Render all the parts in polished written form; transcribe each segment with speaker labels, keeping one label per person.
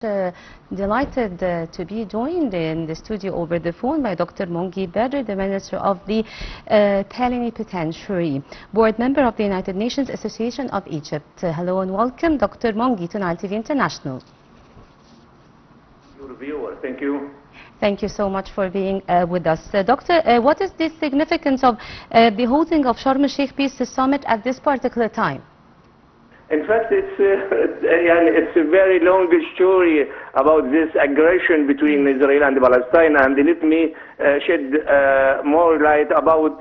Speaker 1: Delighted to be joined in the studio over the phone by Dr. Mongy Badr, the Minister of the Plenipotentiary, Board Member of the United Nations Association of Egypt. Hello and welcome, Dr. Mongy, to Nile TV International.
Speaker 2: Your viewer, thank you.
Speaker 1: Thank you so much for being with us. Doctor, what is the significance of the holding of Sharm el-Sheikh Peace Summit at this particular time?
Speaker 2: In fact, it's a very long story about this aggression between Israel and Palestine, and let me shed more light about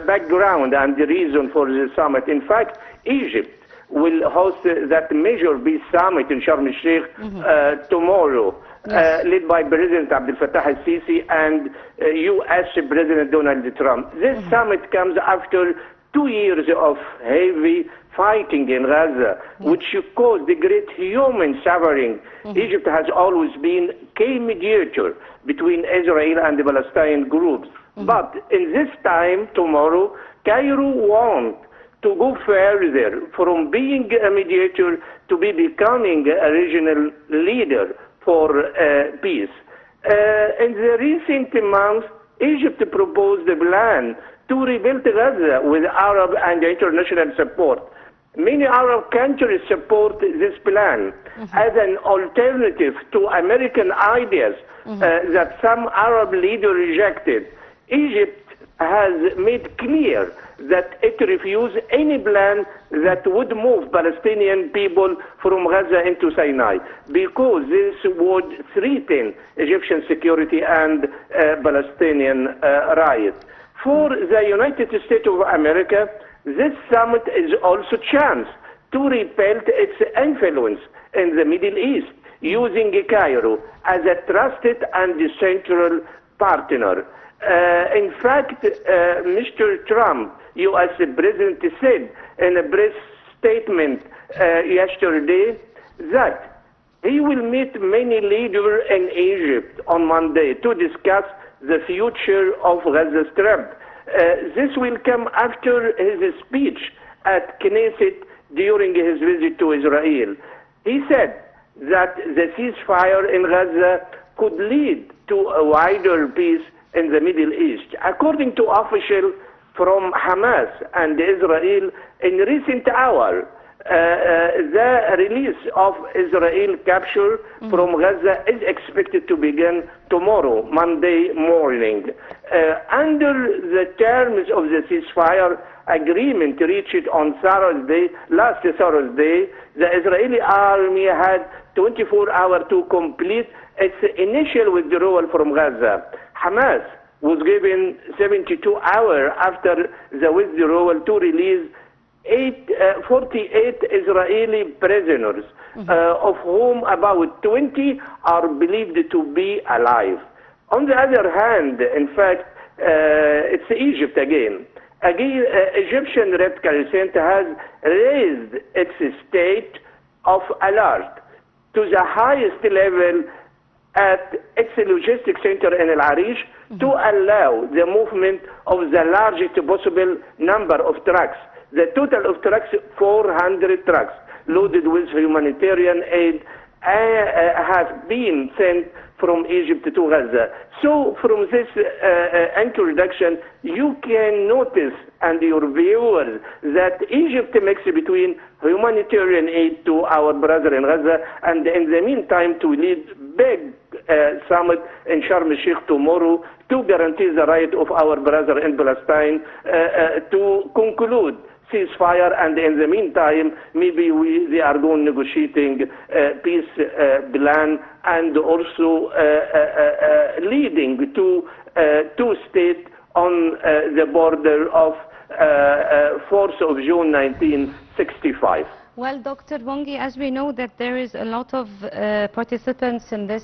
Speaker 2: background and the reason for the summit. In fact, Egypt will host that major peace summit in Sharm el-Sheikh tomorrow, yes, led by President Abdel Fattah al-Sisi and U.S. President Donald Trump. This summit comes after 2 years of heavy fighting in Gaza, which caused great human suffering. Egypt has always been key mediator between Israel and the Palestinian groups. But in this time, tomorrow, Cairo wants to go further from being a mediator to be becoming a regional leader for peace. In the recent months, Egypt proposed a plan to rebuild Gaza with Arab and international support. Many Arab countries support this plan as an alternative to American ideas that some Arab leaders rejected. Egypt has made clear that it refuses any plan that would move Palestinian people from Gaza into Sinai, because this would threaten Egyptian security and Palestinian rights. For the United States of America, this summit is also a chance to repel its influence in the Middle East, using Cairo as a trusted and central partner. In fact, Mr. Trump, U.S. President, said in a press statement yesterday that he will meet many leaders in Egypt on Monday to discuss the future of Gaza Strip. This will come after his speech at Knesset during his visit to Israel. He said that the ceasefire in Gaza could lead to a wider peace in the Middle East. According to officials from Hamas and Israel, in recent hours, the release of Israel capture from Gaza is expected to begin tomorrow, Monday morning. Under the terms of the ceasefire agreement reached on last Thursday, the Israeli army had 24 hours to complete its initial withdrawal from Gaza. Hamas was given 72 hours after the withdrawal to release 48 Israeli prisoners, of whom about 20 are believed to be alive. On the other hand, in fact, it's Egypt again. Egyptian Red Crescent has raised its state of alert to the highest level at its logistics center in El Arish to allow the movement of the largest possible number of trucks. The total of trucks, 400 trucks loaded with humanitarian aid, have been sent from Egypt to Gaza. So from this introduction, you can notice, and your viewers, that Egypt mixes between humanitarian aid to our brother in Gaza, and in the meantime to lead big summit in Sharm el-Sheikh tomorrow to guarantee the right of our brother in Palestine to conclude ceasefire, and in the meantime, maybe they are going negotiating peace plan, and also leading to two states on the border of 4th of June 1965.
Speaker 1: Well, Dr. Mongy, as we know that there is a lot of participants in this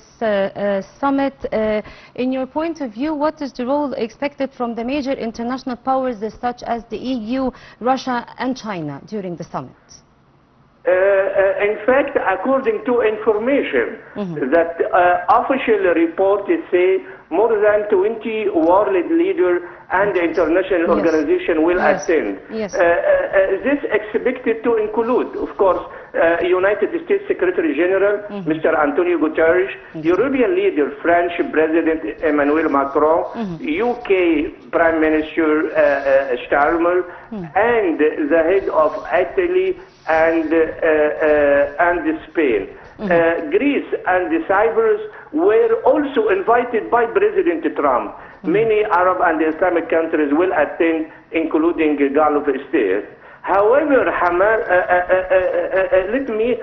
Speaker 1: summit, in your point of view, what is the role expected from the major international powers such as the EU, Russia and China during the summit?
Speaker 2: In fact, according to information that official reports say more than 20 world leaders and international organizations will attend.
Speaker 1: Yes.
Speaker 2: This expected to include, of course, United States Secretary General, Mr. Antonio Guterres, European leader, French President Emmanuel Macron, UK Prime Minister Starmer, and the head of Italy and Spain. Greece and Cyprus were also invited by President Trump. Many Arab and Islamic countries will attend, including Gulf states. However, let me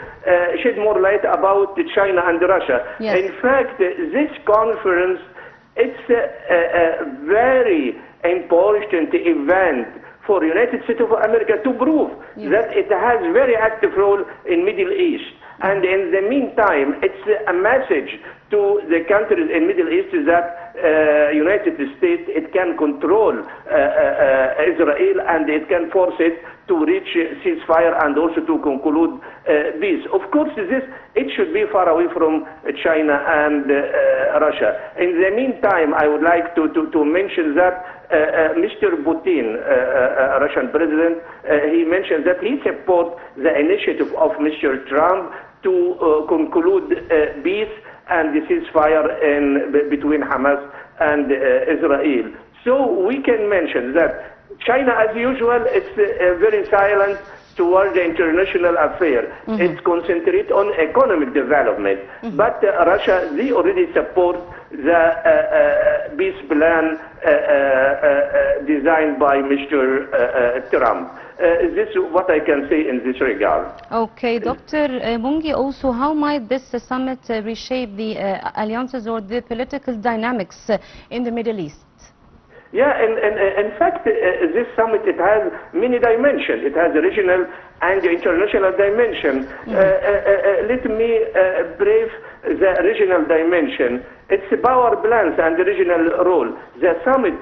Speaker 2: shed more light about China and Russia.
Speaker 1: Yes.
Speaker 2: In fact, this conference, it's a very important event for the United States of America to prove that it has a very active role in Middle East. And in the meantime, it's a message to the countries in Middle East that United States, it can control Israel and it can force it to reach ceasefire and also to conclude peace. Of course, it should be far away from China and Russia. In the meantime, I would like to mention that Mr. Putin, Russian president, he mentioned that he supports the initiative of Mr. Trump to conclude peace and the ceasefire between Hamas and Israel. So we can mention that China, as usual, is very silent toward the international affair. It's concentrated on economic development. But Russia, they already support the peace plan designed by Mr. Trump. This is what I can say in this regard.
Speaker 1: Okay, Dr. Mongy, also, how might this summit reshape the alliances or the political dynamics in the Middle East?
Speaker 2: Yeah, in fact, this summit, it has many dimensions. It has a regional and international dimension. Let me brief the regional dimension. It's power balance and the regional role. The summit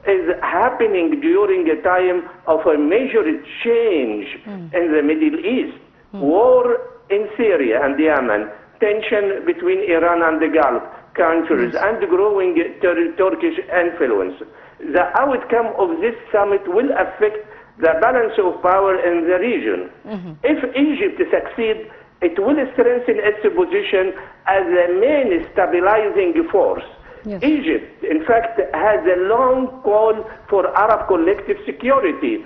Speaker 2: is happening during a time of a major change in the Middle East. War in Syria and Yemen, tension between Iran and the Gulf countries, and growing Turkish influence. The outcome of this summit will affect the balance of power in the region. If Egypt succeeds, it will strengthen its position as a main stabilizing force.
Speaker 1: Yes.
Speaker 2: Egypt, in fact, has a long call for Arab collective security,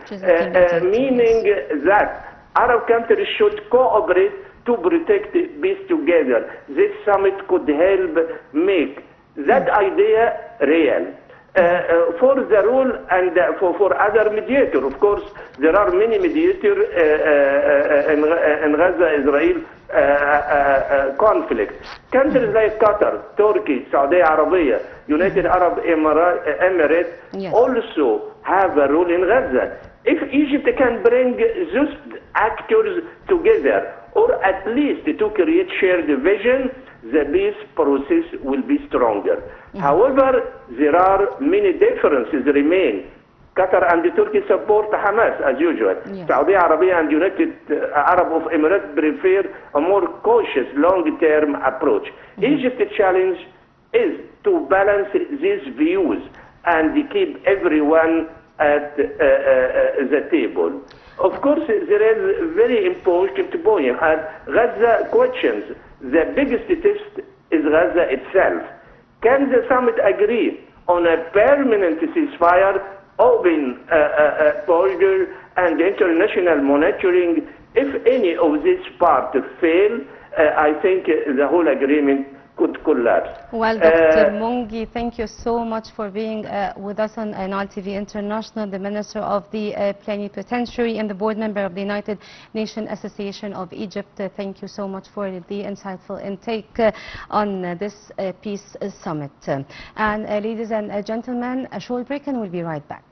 Speaker 2: meaning that Arab countries should cooperate to protect peace together. This summit could help make that idea real. For the role and for other mediators, of course, there are many mediators in Gaza-Israel conflict. Countries like Qatar, Turkey, Saudi Arabia, United Arab Emirates also have a role in Gaza. If Egypt can bring those actors together, or at least to create shared vision, the peace process will be stronger. However, there are many differences remain. Qatar and Turkey support Hamas as usual. Saudi Arabia and United Arab Emirates prefer a more cautious long-term approach. Egypt's challenge is to balance these views and keep everyone at the table. Of course, there is a very important point at Gaza questions. The biggest test is Gaza itself. Can the summit agree on a permanent ceasefire, open border, and international monitoring? If any of these parts fail, I think the whole agreement could collapse.
Speaker 1: Well, Dr. Mongy, thank you so much for being with us on Nile TV International, the Minister of the Plenipotentiary and the board member of the United Nations Association of Egypt. Thank you so much for the insightful intake on this peace summit. And ladies and gentlemen, a short break and we'll be right back.